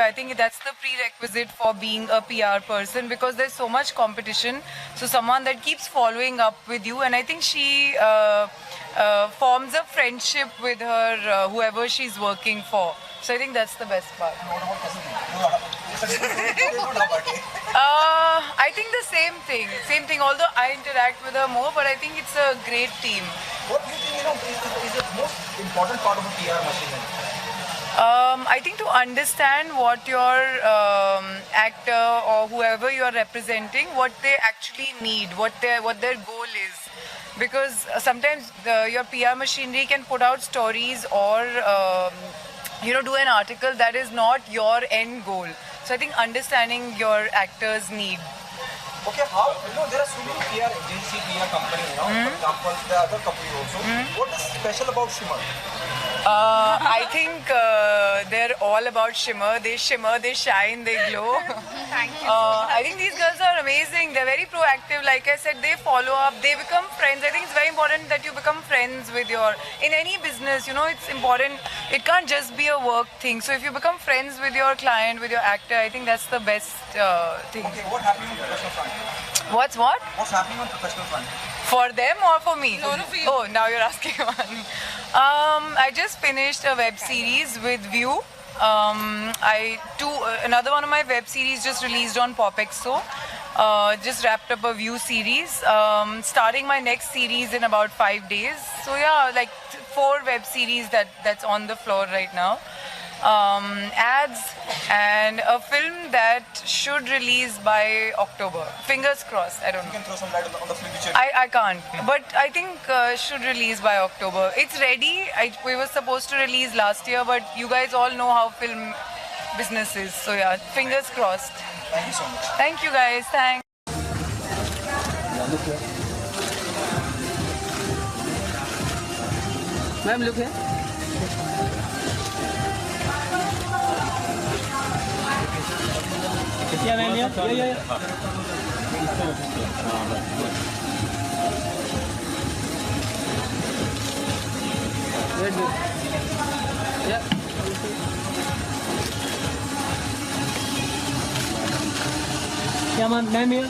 I think that's the prerequisite for being a PR person, because there's so much competition. So someone that keeps following up with you, and I think she forms a friendship with her whoever she's working for. So I think that's the best part. I think the same thing. Although I interact with her more, but I think it's a great team. What do you think is the most important part of a PR machine? I think to understand what your actor or whoever you are representing, what they actually need, what their goal is. Because sometimes your PR machinery can put out stories or do an article that is not your end goal. So I think understanding your actor's need. Okay, how there are so many PR agency, PR company, for example, the other company also. What is special about Shimmer? I think they're all about shimmer. They shine, they glow. Thank you. I think these girls are amazing. They're very proactive. Like I said, they follow up. They become friends. I think it's very important that you become friends with in any business, it's important. It can't just be a work thing. So if you become friends with your client, with your actor, I think that's the best thing. Okay, what happening on professional front? What's happening on professional front? For them or for me? No, for you. Oh, now you're asking one. I just finished a web series with View. Another one of my web series just released on Popexo. Just wrapped up a View series. Starting my next series in about 5 days. So yeah, like 4 web series that's on the floor right now. Ads and a film that should release by October. Fingers crossed. I don't know. You can throw some light on the film which I can't, but I think should release by October. It's ready. We were supposed to release last year, but you guys all know how film business is. So yeah, fingers crossed. Thank you so much. Thank you guys. Thanks. Ma'am, look here. Yeah, ma'am, yeah. Very good. Yeah. Yeah, ma'am, here.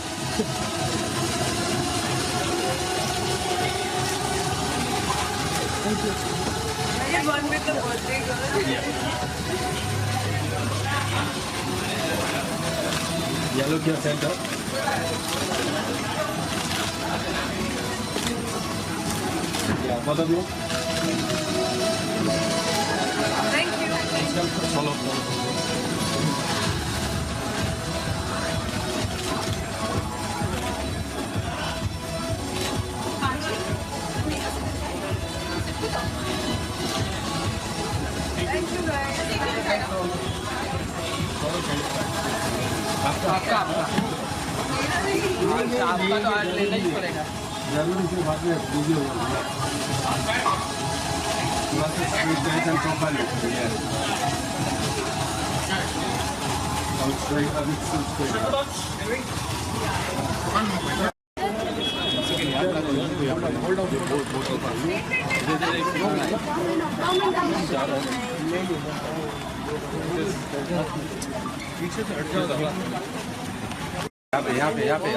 Thank you. I get one with the birthday girl. Yeah, look here, center. Yeah, both of you. Thank you. Follow. Thank you guys. आपका तो आज लेना ही पड़ेगा जरूर इसे बाद में video होगा पीछे से हट जाओ यहाँ पे आधा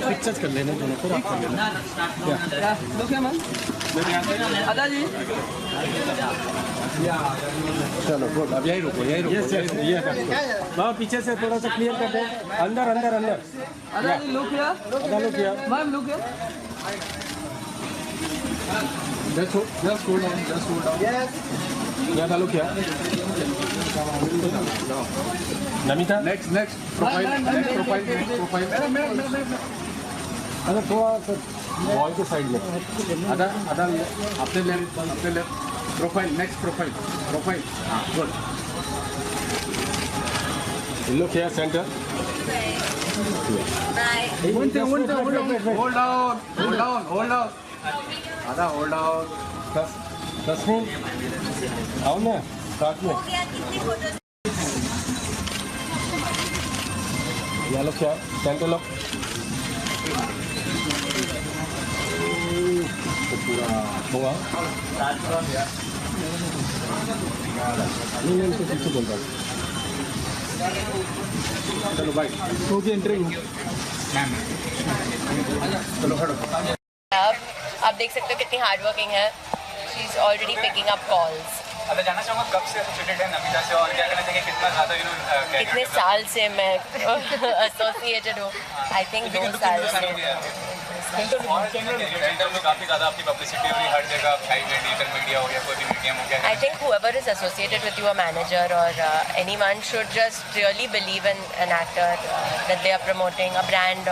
पिक्चर्स कर लेना दोनों को आप कर लेना आधा जी चलो गुड अब यही रुको ये वहाँ पीछे से थोड़ा सा क्लियर कर दे अंदर आधा जी लुक किया मैम लुक किया just hold on yes yeah look here Namita next profile अगर थोड़ा सा वॉल के साइड में आधा आधा अपने left profile next profile good look here centre hold on आधा hold on दस मिनट आओ ना साथ में या लोग क्या सेंटर लोग पूरा हुआ नहीं तो पीछे बोल रहा चलो भाई तो की एंट्री चलो खड़ो आप देख सकते हो कितनी हार्ड वर्किंग है she is already picking up calls अगर जानना चाहूँगा कब से एसोसिएटेड है नमिता से और क्या कहना चाहिए कितना ज़्यादा कितने साल से मैं एसोसिएटेड हूँ आई थिंक 2 साल से काफ़ी ज़्यादा आपकी पब्लिसिटी हुई हर जगह डिजिटल मीडिया हो या कोई भी मीडियम हो गया I think whoever is associated with you, a manager or anyone, should just really believe in an actor that they are promoting, a brand,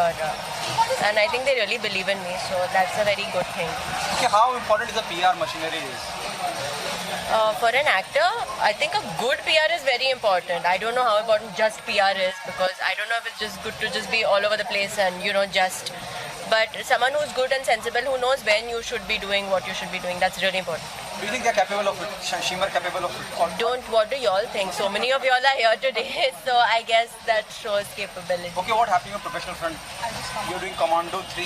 and I think they really believe in me. So that's a very good thing. कि how important is the PR machinery is? For an actor, I think a good PR is very important. I don't know how important just PR is because I don't know if it's just good to just be all over the place and just. But someone who's good and sensible, who knows when you should be doing what you should be doing, that's really important. Do you think they're capable of it? Shimmer capable of it? What do y'all think? So many of y'all are here today, so I guess that shows capability. Okay, what happened on professional front? You're doing Commando 3.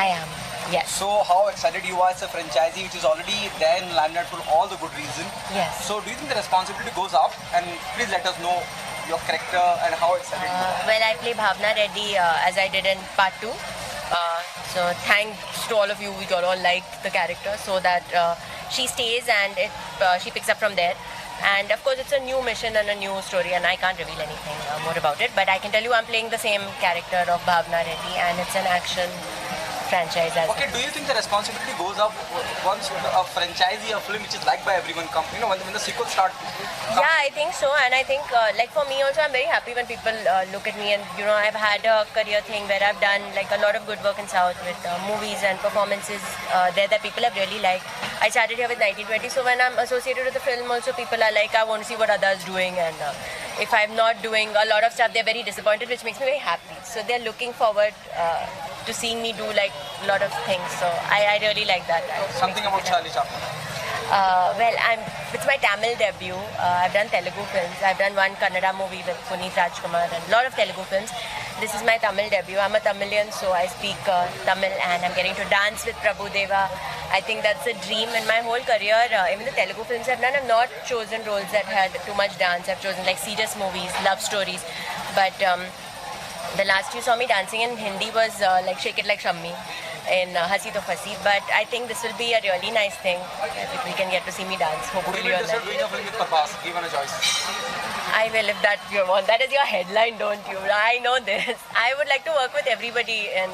I am, yes. So how excited you are as a franchisee which is already there in Limelight for all the good reason. Yes. So do you think the responsibility goes up? And please let us know your character and how excited you are. Well, I play Bhavna Reddy as I did in part 2. So thanks to all of you, we all liked the character, so that she stays and she picks up from there. And of course, it's a new mission and a new story, and I can't reveal anything more about it. But I can tell you, I'm playing the same character of Bhavna Reddy, and it's an action franchise as Okay, do you think the responsibility goes up once a franchisee, a film which is liked by everyone comes, when the sequels start? Yeah, I think so, and I think like for me also, I'm very happy when people look at me, and I've had a career thing where I've done like a lot of good work in South with movies and performances there that people have really liked. I started here with 1920, so when I'm associated with the film also, people are like, I want to see what others doing, and if I'm not doing a lot of stuff, they're very disappointed, which makes me very happy. So they're looking forward to seeing me do like a lot of things. So I really like that. Something about Charlie Chaplin. Well, it's my Tamil debut. I've done Telugu films. I've done one Kannada movie with Puneet Rajkumar and a lot of Telugu films. This is my Tamil debut. I'm a Tamilian, so I speak Tamil, and I'm getting to dance with Prabhu Deva. I think that's a dream in my whole career. Even the Telugu films I've done, I've not chosen roles that had too much dance. I've chosen like serious movies, love stories. But the last you saw me dancing in Hindi was like Shake It Like Shammi in Hasi To Fasi. But I think this will be a really nice thing if we can get to see me dance. Would Hopefully you be on interested that. doing a film with Prabhas, given a choice? I will if that you want. That is your headline, don't you? I know this. I would like to work with everybody in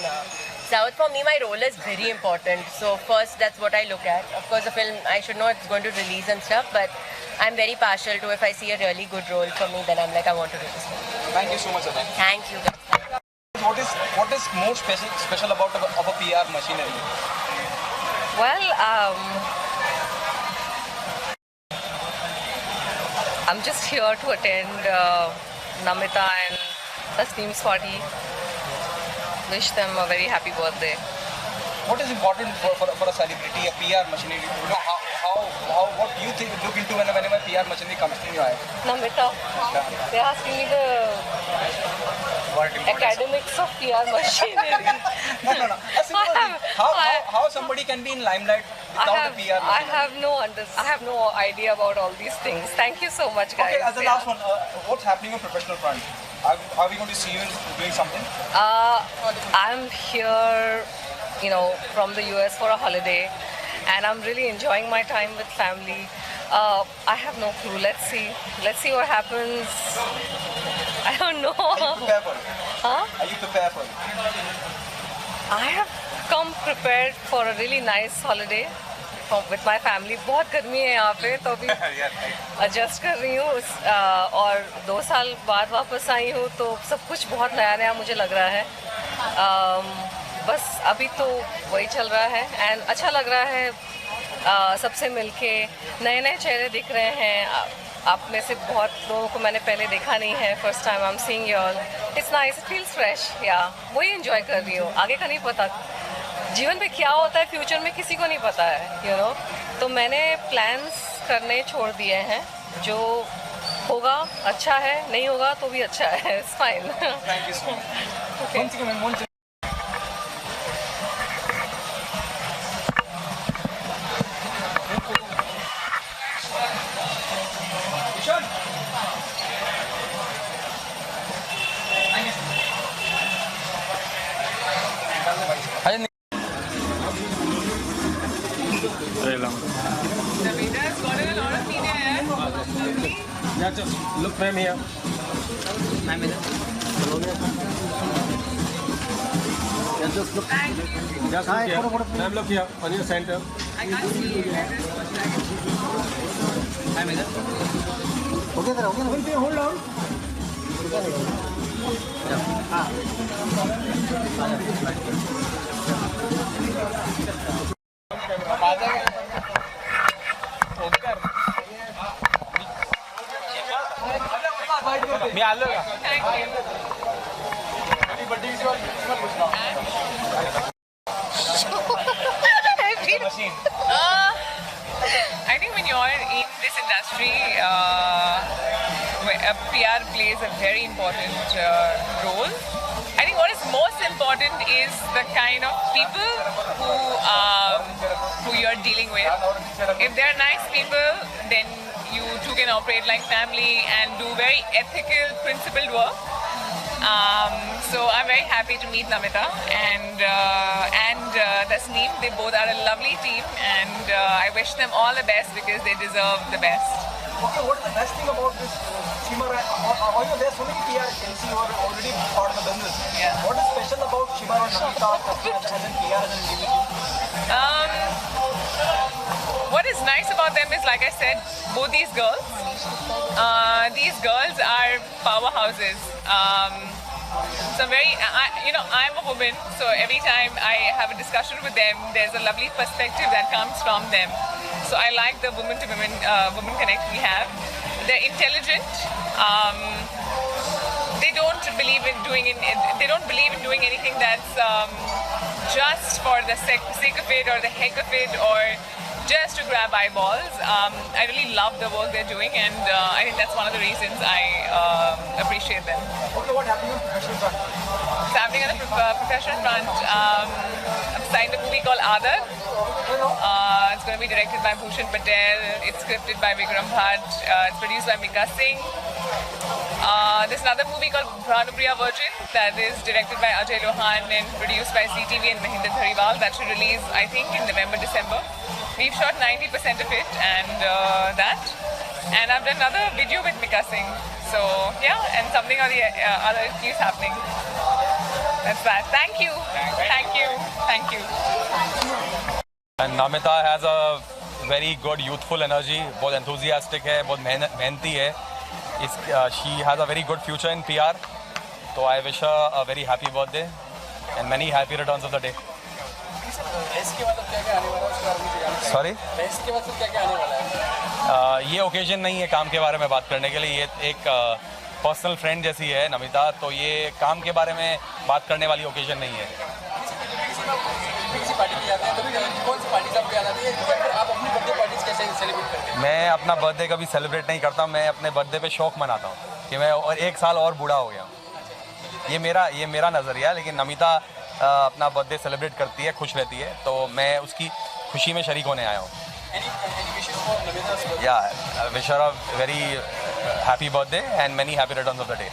South. For me, my role is very important. So first, that's what I look at. Of course, the film, I should know it's going to release and stuff, but I'm very partial to if I see a really good role for me, then I'm like, I want to do this film. Thank you so much, Adhan. Thank you, guys. What is more special about of a PR machinery? Well, I'm just here to attend Namita and Tasneem's party. Wish them a very happy birthday. What is important for a celebrity, a PR machinery? What do you think look into whenever PR machinery comes in your eye? Namita, they're asking me the academics of PR machinery. No. A simple thing. How somebody can be in limelight without a PR machinery? I have no idea about all these things. Thank you so much, guys. Okay, as the last one, what's happening on professional front? Are we going to see you doing something? I'm here, from the US for a holiday, and I'm really enjoying my time with family. I have no clue. Let's see what happens. I don't know. Are you prepared for it? Huh? Are you prepared for it? I have come prepared for a really nice holiday with my family. बहुत गर्मी है यहाँ पे, तो अभी adjust कर रही हूँ और 2 साल बाद वापस आई हूँ, तो सब कुछ बहुत नया मुझे लग रहा है. बस अभी तो वही चल रहा है एंड अच्छा लग रहा है सबसे मिलके, नए नए चेहरे दिख रहे हैं। आप में से बहुत लोगों को मैंने पहले देखा नहीं है, first time I am seeing you all, it's nice, it feels fresh, या वही एंजॉय कर रही हूँ। आगे का नहीं पता, जीवन में क्या होता है फ्यूचर में किसी को नहीं पता है, यू नो। तो मैंने प्लान्स करने छोड़ दिए हैं, जो होगा अच्छा है, नहीं होगा तो भी अच्छा है, it's fine. Thank you so much. Once again, one second. Ishan. Navita has gotten a lot of media. Yeah, just look frame here. Yeah, just look. Thank you. Just look here. Ma'am, look here on your center. I can't see you. Hold on. मी आलो का? Thank you. I think when you're in this industry, where PR plays a very important role. I think what is most important is the kind of people who you're dealing with. If they're nice people, then you two can operate like family and do very ethical, principled work. So I'm very happy to meet Namita and Tasneem. They both are a lovely team, and I wish them all the best because they deserve the best. Okay, what is the best thing about this Shimar? There are so many PR agencies who are already part of the business. Yeah. What is special about Shimar and Namita as an PR, as an individual? What is nice about them is, like I said, both these girls are powerhouses. So I'm a woman, so every time I have a discussion with them, there's a lovely perspective that comes from them. So I like the woman to women connect we have. They're intelligent. They don't believe in doing anything that's just for the sake of it or the heck of it or just to grab eyeballs. I really love the work they're doing, and I think that's one of the reasons I appreciate them. Okay, what happened on professional front? It's happening on the professional front. I've signed a movie called Aadar. It's going to be directed by Bhushan Patel. It's scripted by Vikram Bhatt. It's produced by Mika Singh. There's another movie called Bhanupriya Virgin that is directed by Ajay Lohan and produced by ZTV and Mahinder Dhariwal. That should release, I think, in November, December. We've shot 90% of it, and I've done another video with Mika Singh. So yeah, and something or the other keeps happening. That's that. Thank you. Thank you. Thank you. And Namita has a very good youthful energy, बहुत enthusiastic है, बहुत मेहनती है. She has a very good future in PR. So I wish her a very happy birthday and many happy returns of the day. Sorry? ये occasion नहीं है काम के बारे में बात करने के लिए, ये एक पर्सनल फ्रेंड जैसी है नमिता, तो ये काम के बारे में बात करने वाली ओकेजन नहीं है. मैं अपना बर्थडे कभी सेलिब्रेट नहीं करता, मैं अपने बर्थडे पे शौक मनाता हूँ कि मैं और एक साल और बूढ़ा हो गया. ये मेरा नज़रिया है, लेकिन नमिता अपना बर्थडे सेलिब्रेट करती है, खुश रहती है, तो मैं उसकी खुशी में शरीक होने आया हूँ. Yeah, wish her a very happy birthday and many happy returns of the day.